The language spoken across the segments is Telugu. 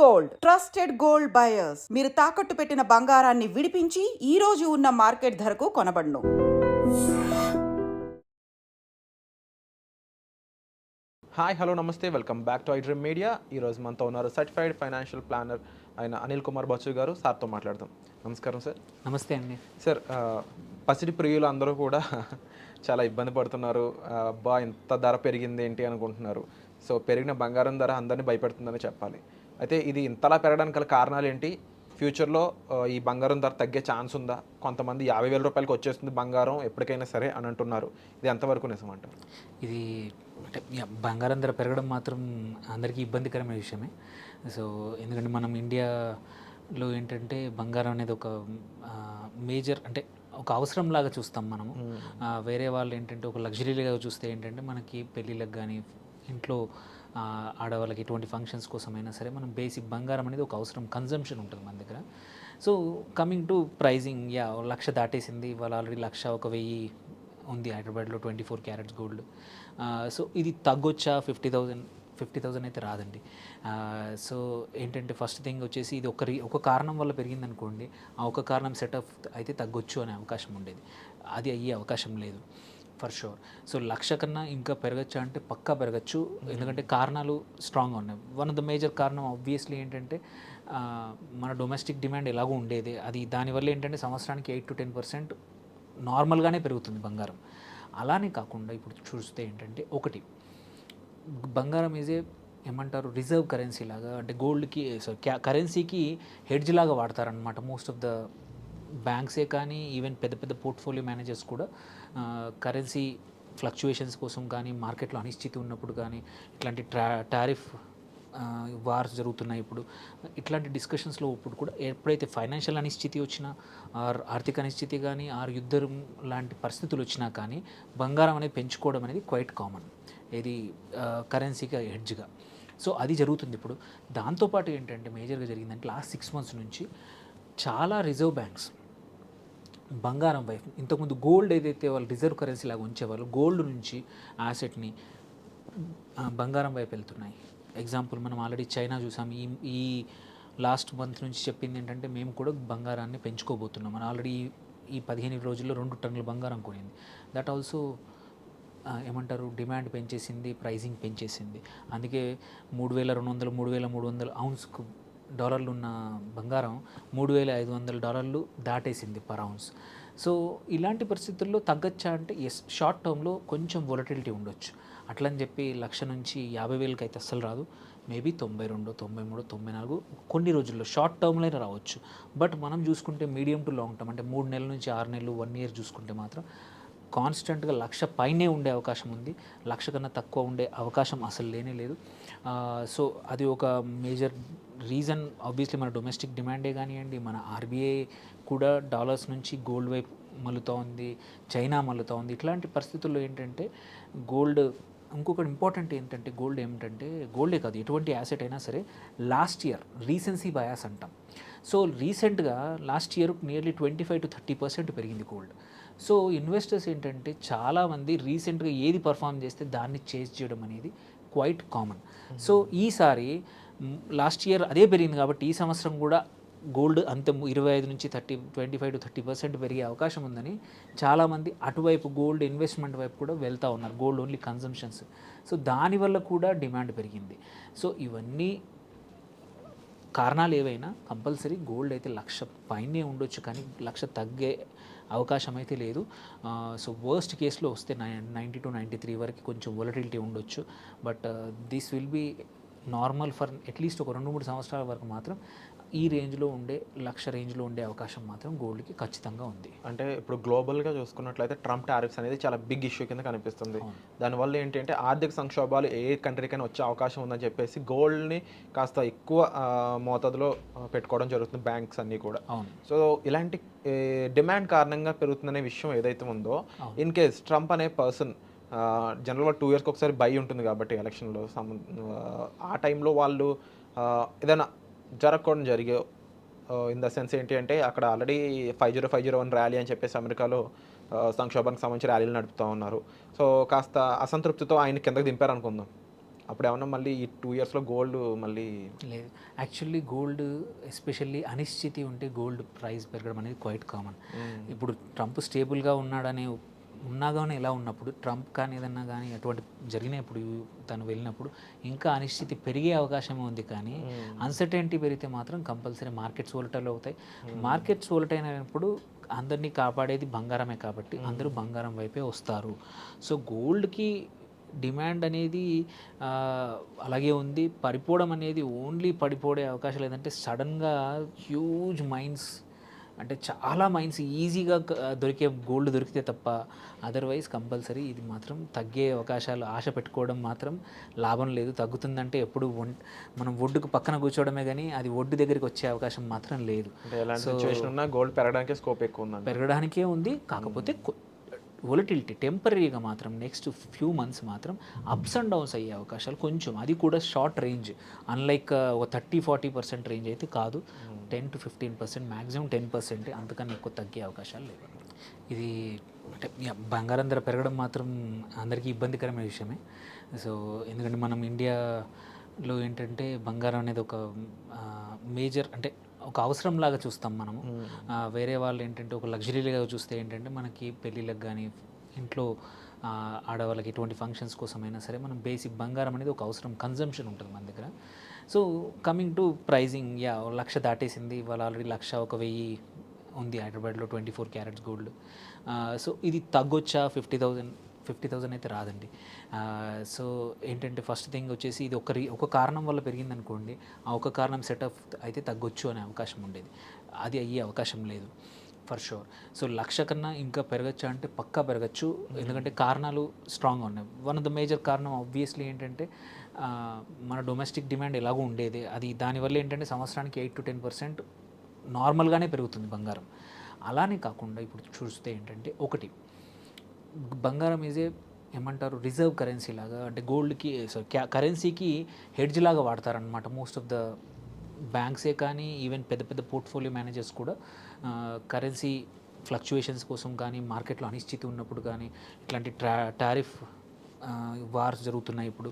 గోల్డ్ ట్రస్టెడ్ గోల్డ్ బయర్స్ మీరు తాకట్టు పెట్టిన బంగారాన్ని విడిపించి ఈ రోజు ఉన్న మార్కెట్ ధరకు కొనబడును. హాయ్ హలో నమస్తే, welcome back to iDream media. ఈరోజు మనతో ఉన్నారు సర్టిఫైడ్ ఫైనాన్షియల్ ప్లానర్ అయిన అనిల్ కుమార్ బచ్చు గారు. సార్తో మాట్లాడదాం. నమస్కారం సార్. నమస్తే అండి. సార్, పసిడి ప్రియులు అందరూ కూడా చాలా ఇబ్బంది పడుతున్నారు. అబ్బా ఇంత ధర పెరిగింది ఏంటి అనుకుంటున్నారు. సో పెరిగిన బంగారం ధర అందరినీ భయపెడుతుందని చెప్పాలి. అయితే ఇది ఇంతలా పెరగడానికి గల కారణాలు ఏంటి? ఫ్యూచర్లో ఈ బంగారం ధర తగ్గే ఛాన్స్ ఉందా? కొంతమంది 50,000 రూపాయలకి వచ్చేస్తుంది బంగారం ఎప్పటికైనా సరే అని అంటున్నారు. ఇది ఎంతవరకు నిజమంటారు? ఇది అంటే బంగారం ధర పెరగడం మాత్రం అందరికీ ఇబ్బందికరమైన విషయమే. సో ఎందుకంటే మనం ఇండియాలో ఏంటంటే బంగారం అనేది ఒక మేజర్ అంటే ఒక అవసరం లాగా చూస్తాం మనము. వేరే వాళ్ళు ఏంటంటే ఒక లగ్జరీగా చూస్తే ఏంటంటే మనకి పెళ్ళిళ్ళకి కానీ ఇంట్లో ఆడవాళ్ళకి ఎటువంటి ఫంక్షన్స్ కోసమైనా సరే మనం బేసిక్ బంగారం అనేది ఒక అవసరం, కన్జంప్షన్ ఉంటుంది మన దగ్గర. సో కమింగ్ టు ప్రైజింగ్, 1,00,000 దాటేసింది. వాళ్ళు ఆల్రెడీ 1,10,000 ఉంది హైదరాబాద్లో 24 క్యారెట్స్ గోల్డ్. సో ఇది తగ్గొచ్చా? 50,000 అయితే రాదండి. సో ఏంటంటే ఫస్ట్ థింగ్ వచ్చేసి ఇది ఒక కారణం వల్ల పెరిగింది అనుకోండి, ఆ ఒక కారణం సెటప్ అయితే తగ్గొచ్చు అనే అవకాశం ఉండేది. అది అయ్యే అవకాశం లేదు ఫర్ షూర్. సో 1,00,000 కన్నా ఇంకా పెరగచ్చు అంటే పక్కా పెరగచ్చు, ఎందుకంటే కారణాలు స్ట్రాంగ్గా ఉన్నాయి. వన్ ఆఫ్ ద మేజర్ కారణం ఆబ్వియస్లీ ఏంటంటే మన డొమెస్టిక్ డిమాండ్ ఎలాగో ఉండేది. అది దానివల్ల ఏంటంటే సంవత్సరానికి 8 to 10% నార్మల్గానే పెరుగుతుంది బంగారం. అలానే కాకుండా ఇప్పుడు చూస్తే ఏంటంటే ఒకటి బంగారం ఏమంటారు రిజర్వ్ కరెన్సీ లాగా, అంటే గోల్డ్కి కరెన్సీకి హెడ్జ్ లాగా వాడతారనమాట మోస్ట్ ఆఫ్ ద బ్యాంక్సే కానీ ఈవెన్ పెద్ద పెద్ద పోర్ట్ఫోలియో మేనేజర్స్ కూడా కరెన్సీ ఫ్లక్చుయేషన్స్ కోసం కానీ, మార్కెట్లో అనిశ్చితి ఉన్నప్పుడు కానీ, ఇట్లాంటి టారిఫ్ వార్స్ జరుగుతున్నాయి ఇప్పుడు, ఇట్లాంటి డిస్కషన్స్లో ఇప్పుడు కూడా ఎప్పుడైతే ఫైనాన్షియల్ అనిశ్చితి వచ్చినా, ఆర్థిక అనిశ్చితి కానీ, యుద్ధం లాంటి పరిస్థితులు వచ్చినా కానీ బంగారం అనేది పెంచుకోవడం అనేది క్వైట్ కామన్, ఇది కరెన్సీగా హెడ్జ్గా. సో అది జరుగుతుంది ఇప్పుడు. దాంతోపాటు ఏంటంటే మేజర్గా జరిగిందంటే లాస్ట్ 6 months నుంచి చాలా రిజర్వ్ బ్యాంక్స్ బంగారం వైపు, ఇంతకుముందు గోల్డ్ ఏదైతే వాళ్ళు రిజర్వ్ కరెన్సీ లాగా ఉంచేవాళ్ళు, గోల్డ్ నుంచి యాసెట్ని బంగారం వైపు వెళ్తున్నాయి. ఎగ్జాంపుల్ మనం ఆల్రెడీ చైనా చూసాం. ఈ లాస్ట్ మంత్ నుంచి చెప్పింది ఏంటంటే మేము కూడా బంగారాన్ని పెంచుకోబోతున్నాం. మనం ఆల్రెడీ ఈ 15 రోజుల్లో 2 టన్నుల బంగారం కొనింది. దట్ ఆల్సో ఏమంటారు డిమాండ్ పెంచేసింది, ప్రైజింగ్ పెంచేసింది. అందుకే 3,200 3,300 ఔన్స్కు డాలర్లు ఉన్న బంగారం $3,500 దాటేసింది పర్ ఔన్స్. సో ఇలాంటి పరిస్థితుల్లో తగ్గచ్చా అంటే ఎస్, షార్ట్ టర్మ్లో కొంచెం వొలటిలిటీ ఉండొచ్చు. అట్లని చెప్పి 1,00,000 నుంచి 50,000కి అయితే అస్సలు రాదు. మేబీ 92, 93, 94 కొన్ని రోజుల్లో షార్ట్ టర్మ్లో అయినా రావచ్చు. బట్ మనం చూసుకుంటే మీడియం టు లాంగ్ టర్మ్ అంటే 3 నెలల నుంచి 6 నెలలు 1 year చూసుకుంటే మాత్రం కాన్స్టెంట్గా 1,00,000 పైనే ఉండే అవకాశం ఉంది. 1,00,000 కన్నా తక్కువ ఉండే అవకాశం అసలు లేనే లేదు. సో అది ఒక మేజర్ రీజన్. ఆబ్వియస్లీ మన డొమెస్టిక్ డిమాండే కానివ్వండి, మన ఆర్బీఐ కూడా డాలర్స్ నుంచి గోల్డ్ వైపు మళ్ళుతూ ఉంది, చైనా మళ్ళుతూ ఉంది. ఇట్లాంటి పరిస్థితుల్లో ఏంటంటే గోల్డ్, ఇంకొకటి ఇంపార్టెంట్ ఏంటంటే గోల్డ్ ఏమిటంటే, గోల్డే కాదు ఎటువంటి యాసెట్ అయినా సరే లాస్ట్ ఇయర్ రీసెన్సీ బయాస్ అంటాం. సో రీసెంట్గా లాస్ట్ ఇయర్ నియర్లీ 25 to 30% పెరిగింది గోల్డ్. సో ఇన్వెస్టర్స్ ఏంటంటే చాలామంది రీసెంట్గా ఏది పర్ఫామ్ చేస్తే దాన్ని చేజ్ చేయడం అనేది క్వైట్ కామన్. సో ఈసారి లాస్ట్ ఇయర్ అదే పెరిగింది కాబట్టి ఈ సంవత్సరం కూడా గోల్డ్ అంత 25 నుంచి 25 to 30% పెరిగే అవకాశం ఉందని చాలామంది అటువైపు గోల్డ్ ఇన్వెస్ట్మెంట్ వైపు కూడా వెళ్తూ ఉన్నారు, గోల్డ్ ఓన్లీ కన్సంప్షన్స్. సో దానివల్ల కూడా డిమాండ్ పెరిగింది. సో ఇవన్నీ కారణాలు ఏవైనా కంపల్సరీ గోల్డ్ అయితే 1,00,000 పైనే ఉండొచ్చు, కానీ 1,00,000 తగ్గే అవకాశం అయితే లేదు. సో వర్స్ట్ కేసులో వస్తే 90 to 93 వరకు కొంచెం వొలటిలిటీ ఉండొచ్చు. But this will be normal for at least ఒక 2-3 సంవత్సరాల వరకు మాత్రం ఈ రేంజ్లో ఉండే 1,00,000 రేంజ్లో ఉండే అవకాశం మాత్రం గోల్డ్కి ఖచ్చితంగా ఉంది. అంటే ఇప్పుడు గ్లోబల్గా చూసుకున్నట్లయితే ట్రంప్ టారిఫ్స్ అనేది చాలా బిగ్ ఇష్యూ కింద కనిపిస్తుంది. దానివల్ల ఏంటంటే ఆర్థిక సంక్షోభాలు ఏ కంట్రీకైనా వచ్చే అవకాశం ఉందని చెప్పేసి గోల్డ్ని కాస్త ఎక్కువ మోతాదులో పెట్టుకోవడం జరుగుతుంది బ్యాంక్స్ అన్నీ కూడా. సో ఇలాంటి డిమాండ్ కారణంగా పెరుగుతుందనే విషయం ఏదైతే ఉందో, ఇన్ కేస్ ట్రంప్ అనే పర్సన్ జనరల్గా 2 yearsకి ఒకసారి బై ఉంటుంది కాబట్టి ఎలక్షన్లో ఆ టైంలో వాళ్ళు ఏదైనా జరగకుండా జరిగే ఇన్ ద సెన్స్ ఏంటి అంటే, అక్కడ ఆల్రెడీ 5051 ర్యాలీ అని చెప్పేసి అమెరికాలో సంక్షోభానికి సంబంధించి ర్యాలీలు నడుపుతూ ఉన్నారు. సో కాస్త అసంతృప్తితో ఆయన కిందకి దింపారనుకుందాం. అప్పుడు ఏమన్నా మళ్ళీ ఈ 2 ఇయర్స్లో గోల్డ్ మళ్ళీ లేదు, యాక్చువల్లీ గోల్డ్ ఎస్పెషల్లీ అనిశ్చితి ఉంటే గోల్డ్ ప్రైస్ పెరగడం అనేది క్వైట్ కామన్. ఇప్పుడు ట్రంప్ స్టేబుల్గా ఉన్నాడనే ఉన్నా కానీ ఎలా ఉన్నప్పుడు ట్రంప్ కానీ ఏదన్నా కానీ అటువంటి జరిగినప్పుడు తను వెళ్ళినప్పుడు ఇంకా అనిశ్చితి పెరిగే అవకాశం ఉంది. కానీ అన్సర్టెనిటీ పెరిగితే మాత్రం కంపల్సరీ మార్కెట్స్ వోలటైల్ అవుతాయి. మార్కెట్స్ వోలటైల్ అయినప్పుడు అందరినీ కాపాడేది బంగారమే కాబట్టి అందరూ బంగారం వైపే వస్తారు. సో గోల్డ్కి డిమాండ్ అనేది అలాగే ఉంది. పడిపోవడం అనేది ఓన్లీ పడిపోయే అవకాశం లేదంటే సడన్గా హ్యూజ్ మైన్స్ అంటే చాలా మైన్స్ ఈజీగా దొరికే గోల్డ్ దొరికితే తప్ప అదర్వైజ్ కంపల్సరీ ఇది మాత్రం తగ్గే అవకాశాలు ఆశ పెట్టుకోవడం మాత్రం లాభం లేదు. తగ్గుతుందంటే ఎప్పుడు మనం ఒడ్డుకు పక్కన కూర్చోవడమే కానీ అది ఒడ్డు దగ్గరికి వచ్చే అవకాశం మాత్రం లేదు. ఎలాంటి సిచ్యువేషన్ ఉన్నా గోల్డ్ పెరగడానికి స్కోప్ ఎక్కువ ఉంది. పెరగడానికే ఉంది. కాకపోతే వొలటిలిటీ టెంపరీగా మాత్రం నెక్స్ట్ ఫ్యూ మంత్స్ మాత్రం అప్స్ అండ్ డౌన్స్ అయ్యే అవకాశాలు కొంచెం, అది కూడా షార్ట్ రేంజ్, అన్లైక్ ఒక 30-40% రేంజ్ అయితే కాదు, 10-15%, మ్యాక్సిమం 10%, అంతకన్నా ఎక్కువ తగ్గే అవకాశాలు లేవు. ఇది అంటే బంగారం ధర పెరగడం మాత్రం అందరికీ ఇబ్బందికరమైన విషయమే. సో ఎందుకంటే మనం ఇండియాలో ఏంటంటే బంగారం అనేది ఒక మేజర్ అంటే ఒక అవసరం లాగా చూస్తాం మనము. వేరే వాళ్ళు ఏంటంటే ఒక లగ్జరీగా చూస్తే ఏంటంటే మనకి పెళ్ళిళ్ళకి కానీ ఇంట్లో ఆడవాళ్ళకి ఎటువంటి ఫంక్షన్స్ కోసమైనా సరే మనం బేసిక్ బంగారం అనేది ఒక అవసరం, కన్జంప్షన్ ఉంటుంది మన దగ్గర. సో కమింగ్ టు ప్రైజింగ్, 1,00,000 దాటేసింది ఇవాళ, ఆల్రెడీ 1,10,000 ఉంది హైదరాబాద్లో 24 క్యారెట్స్ గోల్డ్. సో ఇది తగ్గొచ్చా? 50,000 అయితే రాదండి. సో ఏంటంటే ఫస్ట్ థింగ్ వచ్చేసి ఇది ఒక కారణం వల్ల పెరిగింది అనుకోండి, ఆ ఒక కారణం సెటప్ అయితే తగ్గొచ్చు అనే అవకాశం ఉండేది. అది అయ్యే అవకాశం లేదు ఫర్ షూర్. సో 1,00,000 కన్నా ఇంకా పెరగచ్చా అంటే పక్కా పెరగచ్చు, ఎందుకంటే కారణాలు స్ట్రాంగ్గా ఉన్నాయి. వన్ ఆఫ్ ద మేజర్ కారణం ఆబ్వియస్లీ ఏంటంటే మన డొమెస్టిక్ డిమాండ్ ఎలాగో ఉండేది, అది దానివల్ల ఏంటంటే సంవత్సరానికి 8-10% నార్మల్గానే పెరుగుతుంది బంగారం. అలానే కాకుండా ఇప్పుడు చూస్తే ఏంటంటే ఒకటి బంగారం ఏమంటారు రిజర్వ్ కరెన్సీ లాగా, అంటే గోల్డ్కి కరెన్సీకి హెడ్జ్ లాగా వాడతారనమాట మోస్ట్ ఆఫ్ ద బ్యాంక్సే కానీ ఈవెన్ పెద్ద పెద్ద పోర్ట్ఫోలియో మేనేజర్స్ కూడా కరెన్సీ ఫ్లక్చుయేషన్స్ కోసం కానీ మార్కెట్లో అనిశ్చితి ఉన్నప్పుడు కానీ ఇట్లాంటి టారిఫ్ వార్స్ జరుగుతున్నాయి ఇప్పుడు,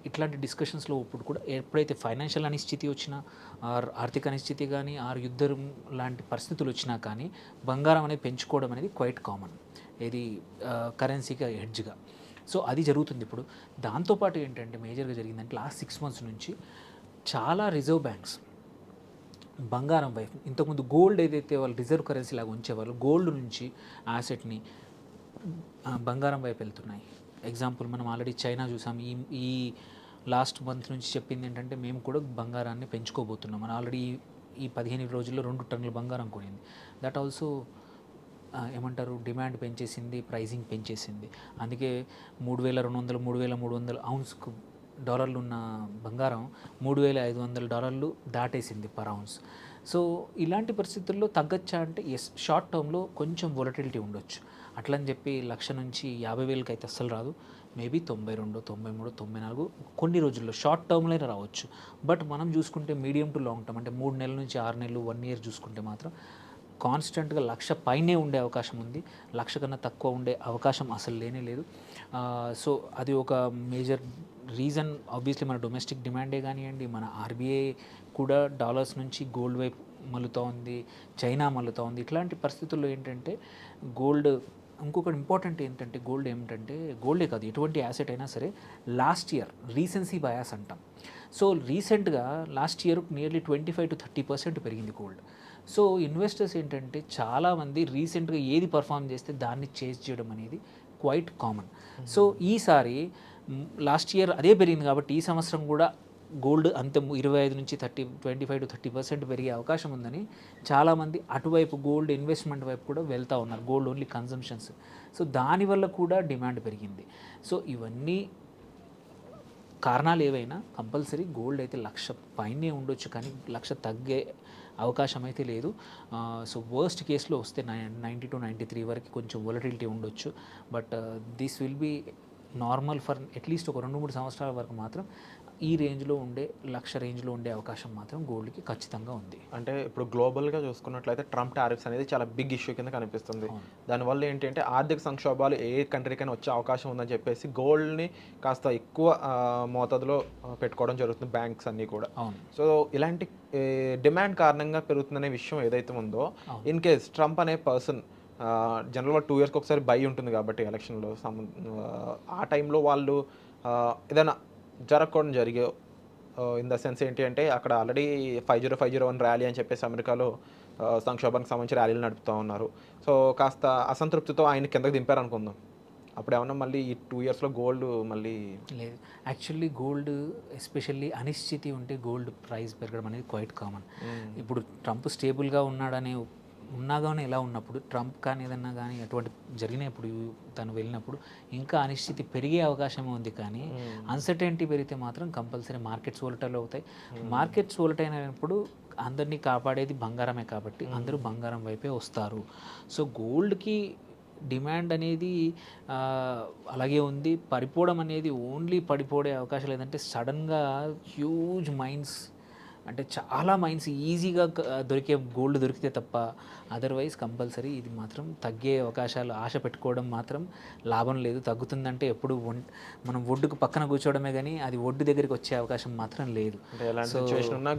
ఇట్లాంటి డిస్కషన్స్లో ఇప్పుడు కూడా ఎప్పుడైతే ఫైనాన్షియల్ అనిశ్చితి వచ్చినా ఆర్థిక అనిశ్చితి కానీ యుద్ధం లాంటి పరిస్థితులు వచ్చినా కానీ బంగారం అనేది పెంచుకోవడం అనేది క్వైట్ కామన్, ఇది కరెన్సీగా హెడ్జ్గా. సో అది జరుగుతుంది ఇప్పుడు. దాంతోపాటు ఏంటంటే మేజర్గా జరిగిందంటే లాస్ట్ 6 months నుంచి చాలా రిజర్వ్ బ్యాంక్స్ బంగారం వైపు, ఇంతకుముందు గోల్డ్ ఏదైతే వాళ్ళు రిజర్వ్ కరెన్సీ లాగా ఉంచేవాళ్ళు గోల్డ్ నుంచి యాసెట్ని బంగారం వైపు వెళ్తున్నాయి. ఎగ్జాంపుల్ మనం ఆల్రెడీ చైనా చూసాం, ఈ లాస్ట్ మంత్ నుంచి చెప్పింది ఏంటంటే మేము కూడా బంగారాన్ని పెంచుకోబోతున్నాం. మనం ఆల్రెడీ ఈ 15 రోజుల్లో 2 టన్నుల బంగారం కొనింది. దట్ ఆల్సో ఏమంటారు డిమాండ్ పెంచేసింది, ప్రైజింగ్ పెంచేసింది. అందుకే 3,200 3,300 ఔన్స్కు డాలర్లు ఉన్న బంగారం $3,500 దాటేసింది పర్ ఔన్స్. సో ఇలాంటి పరిస్థితుల్లో తగ్గచ్చా అంటే ఎస్, షార్ట్ టర్మ్లో కొంచెం వొలటిలిటీ ఉండొచ్చు. అట్లని చెప్పి 1,00,000 నుంచి 50,000కి అయితే అస్సలు రాదు. మేబీ 92, 93, 94 కొన్ని రోజుల్లో షార్ట్ టర్మ్లోనే రావచ్చు. బట్ మనం చూసుకుంటే మీడియం టు లాంగ్ టర్మ్ అంటే 3 నెలల నుంచి 6 నెలలు 1 year చూసుకుంటే మాత్రం కాన్స్టెంట్గా 1,00,000 పైనే ఉండే అవకాశం ఉంది. 1,00,000 కన్నా తక్కువ ఉండే అవకాశం అసలు లేనే లేదు. సో అది ఒక మేజర్ రీజన్. ఆబ్వియస్లీ మన డొమెస్టిక్ డిమాండే కానివ్వండి, మన ఆర్బీఐ కూడా డాలర్స్ నుంచి గోల్డ్ వైపు మళ్ళుతూ ఉంది, చైనా మళ్ళుతూ ఉంది. ఇట్లాంటి పరిస్థితుల్లో ఏంటంటే గోల్డ్, ఇంకొకటి ఇంపార్టెంట్ ఏంటంటే గోల్డ్ ఏమిటంటే గోల్డే కాదు ఎటువంటి యాసెట్ అయినా సరే లాస్ట్ ఇయర్ రీసెన్సీ బయాస్ అంటాం. సో రీసెంట్గా లాస్ట్ ఇయర్ నియర్లీ 25-30% పెరిగింది గోల్డ్. సో ఇన్వెస్టర్స్ ఏంటంటే చాలామంది రీసెంట్గా ఏది పర్ఫామ్ చేస్తే దాన్ని చేజ్ చేయడం అనేది క్వైట్ కామన్. సో ఈసారి లాస్ట్ ఇయర్ అదే పెరిగింది కాబట్టి ఈ సంవత్సరం కూడా గోల్డ్ అంత 25-30% పెరిగే అవకాశం ఉందని చాలామంది అటువైపు గోల్డ్ ఇన్వెస్ట్మెంట్ వైపు కూడా వెళ్తూ ఉన్నారు, గోల్డ్ ఓన్లీ కన్జంప్షన్స్. సో దానివల్ల కూడా డిమాండ్ పెరిగింది. సో ఇవన్నీ కారణాలు ఏవైనా కంపల్సరీ గోల్డ్ అయితే 1,00,000 పైనే ఉండొచ్చు, కానీ 1,00,000 తగ్గే అవకాశం అయితే లేదు. సో వర్స్ట్ కేసులో వస్తే 90-93 వరకు కొంచెం వొలటిలిటీ ఉండొచ్చు. But this will be normal for at least ఒక 2-3 సంవత్సరాల వరకు మాత్రం ఈ రేంజ్లో ఉండే 1,00,000 రేంజ్లో ఉండే అవకాశం మాత్రం గోల్డ్కి ఖచ్చితంగా ఉంది. అంటే ఇప్పుడు గ్లోబల్గా చూసుకున్నట్లయితే ట్రంప్ టారిఫ్స్ అనేది చాలా బిగ్ ఇష్యూ కింద కనిపిస్తుంది. దానివల్ల ఏంటంటే ఆర్థిక సంక్షోభాలు ఏ కంట్రీకైనా వచ్చే అవకాశం ఉందని చెప్పేసి గోల్డ్ని కాస్త ఎక్కువ మోతాదులో పెట్టుకోవడం జరుగుతుంది బ్యాంక్స్ అన్నీ కూడా. అవును. సో ఇలాంటి డిమాండ్ కారణంగా పెరుగుతుందనే విషయం ఏదైతే ఉందో, ఇన్ కేస్ ట్రంప్ అనే పర్సన్ జనరల్గా 2 yearsకి ఒకసారి బై ఉంటుంది కాబట్టి ఎలక్షన్లో ఆ టైంలో వాళ్ళు ఏదైనా జరగకుండా జరిగే ఇన్ ద సెన్స్ ఏంటి అంటే అక్కడ ఆల్రెడీ 50-501 ర్యాలీ అని చెప్పేసి అమెరికాలో సంక్షోభానికి సంబంధించి ర్యాలీలు నడుపుతూ ఉన్నారు. సో కాస్త అసంతృప్తితో ఆయన కిందకి దింపారు అనుకుందాం. అప్పుడు ఏమన్నా మళ్ళీ ఈ 2 yearsలో గోల్డ్ మళ్ళీ లేదు. యాక్చువల్లీ గోల్డ్ ఎస్పెషల్లీ అనిశ్చితి ఉంటే గోల్డ్ ప్రైస్ పెరగడం అనేది క్వైట్ కామన్. ఇప్పుడు ట్రంప్ స్టేబుల్గా ఉన్నాడనే ఉన్నాగానే ఎలా ఉన్నప్పుడు ట్రంప్ కానీ ఏదన్నా కానీ అటువంటి జరిగినప్పుడు తను వెళ్ళినప్పుడు ఇంకా అనిశ్చితి పెరిగే అవకాశం ఉంది. కానీ అన్సర్టెనిటీ పెరిగితే మాత్రం కంపల్సరీ మార్కెట్స్ వోలటైల్ అవుతాయి. మార్కెట్స్ వోలటైల్ అయినప్పుడు అందరినీ కాపాడేది బంగారమే కాబట్టి అందరూ బంగారం వైపే వస్తారు. సో గోల్డ్కి డిమాండ్ అనేది అలాగే ఉంది. పడిపోవడం అనేది ఓన్లీ పడిపోయే అవకాశం లేదంటే సడన్గా హ్యూజ్ మైన్స్ అంటే చాలా మైన్స్ ఈజీగా దొరికే గోల్డ్ దొరికితే తప్ప అదర్వైజ్ కంపల్సరీ ఇది మాత్రం తగ్గే అవకాశాలు ఆశ పెట్టుకోవడం మాత్రం లాభం లేదు. తగ్గుతుందంటే ఎప్పుడు మనం ఒడ్డుకు పక్కన కూర్చోవడమే కానీ అది ఒడ్డు దగ్గరికి వచ్చే అవకాశం మాత్రం లేదు.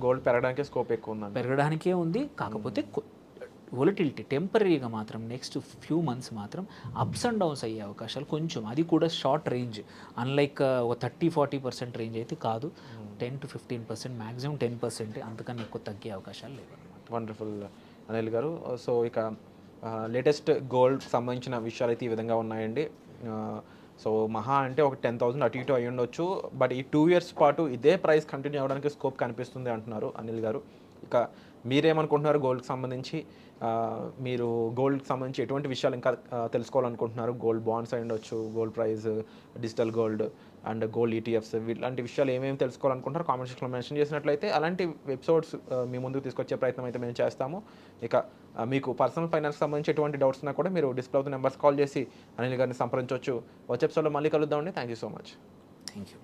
గోల్డ్ పెరగడానికి స్కోప్ ఎక్కువ ఉంది, పెరగడానికే ఉంది. కాకపోతే వొలటిలిటీ టెంపరీగా మాత్రం నెక్స్ట్ ఫ్యూ మంత్స్ మాత్రం అప్స్ అండ్ డౌన్స్ అయ్యే అవకాశాలు కొంచెం, అది కూడా షార్ట్ రేంజ్, అన్లైక్ ఒక 30-40% రేంజ్ అయితే కాదు. 10-15%, మ్యాక్సిమం 10%, అంతకన్నా ఎక్కువ తగ్గే అవకాశాలు లేవు అన్నమాట. వండర్ఫుల్ అనిల్ గారు. సో ఇక లేటెస్ట్ గోల్డ్ సంబంధించిన విషయాలు అయితే ఈ విధంగా ఉన్నాయండి. సో మహా అంటే ఒక 10,000 అటు ఇటు అయ్యి ఉండొచ్చు. బట్ ఈ 2 years పాటు ఇదే ప్రైస్ కంటిన్యూ అవ్వడానికి స్కోప్ కనిపిస్తుంది అంటున్నారు అనిల్ గారు. ఇక మీరేమనుకుంటున్నారు గోల్డ్కి సంబంధించి? మీరు గోల్డ్కి సంబంధించి ఎటువంటి విషయాలు ఇంకా తెలుసుకోవాలనుకుంటున్నారు? గోల్డ్ బాండ్స్ అయి ఉండొచ్చు, gold price, digital gold and gold ETFs, ఇలాంటి విషయాలు ఏమేమి తెలుసుకోవాలనుకుంటున్నారు కామెంట్ సెక్షన్లో మెన్షన్ చేసినట్లయితే అలాంటి ఎపిసోడ్స్ మీ ముందుకు తీసుకొచ్చే ప్రయత్నం అయితే మేము చేస్తాము. ఇక మీకు పర్సనల్ ఫైనాన్స్ సంబంధించి ఎటువంటి డౌట్స్ ఉన్నా కూడా మీరు డిస్ప్లే అవుతున్న నెంబర్స్ కాల్ చేసి అనిల్ గారిని సంప్రదించవచ్చు. వచ్చే ఎపిసోడ్లో మళ్ళీ కలుద్దామండి. Thank you so much. Thank you.